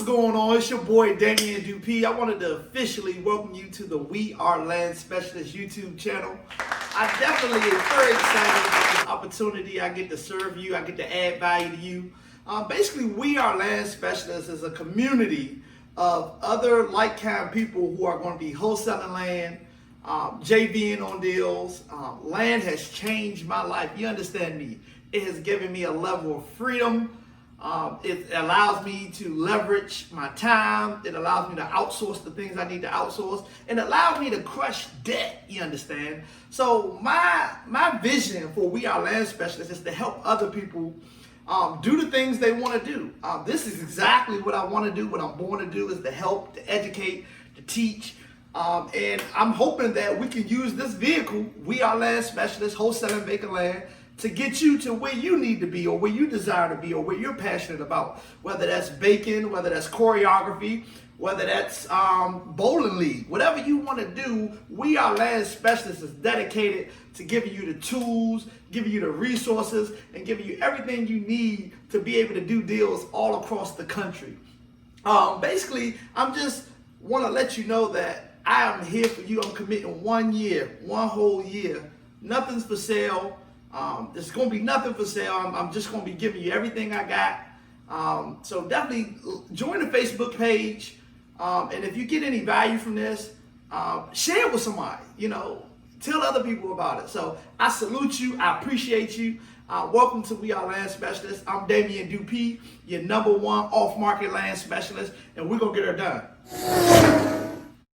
What's going on? It's your boy Damien Dupee. I wanted to officially welcome you to the We Are Land Specialists YouTube channel. I definitely am very excited about this opportunity. I get to serve you. I get to add value to you. Basically, We Are Land Specialists is a community of other like-kind people who are going to be wholesaling land, JVing on deals. Land has changed my life. You understand me? It has given me a level of freedom. It allows me to leverage my time. It allows me to outsource the things I need to outsource, and it allows me to crush debt. You understand? So my vision for We Are Land Specialists is to help other people do the things they want to do. This is exactly what I want to do. What I'm born to do is to help, to educate, to teach. And I'm hoping that we can use this vehicle, We Are Land Specialists, Wholesaling Vacant Land, to get you to where you need to be, or where you desire to be, or where you're passionate about. Whether that's baking, whether that's choreography, whether that's bowling league, whatever you want to do, We Are Land Specialists is dedicated to giving you the tools, giving you the resources, and giving you everything you need to be able to do deals all across the country. Basically, I'm just want to let you know that I am here for you. I'm committing 1 year, one whole year. Nothing's for sale. There's going to be nothing for sale. I'm just going to be giving you everything I got. So definitely join the Facebook page. And if you get any value from this, share it with somebody. Tell other people about it. So I salute you. I appreciate you. Welcome to We Are Land Specialists. I'm Damien Dupee, your #1 off-market land specialist, and we're going to get her done.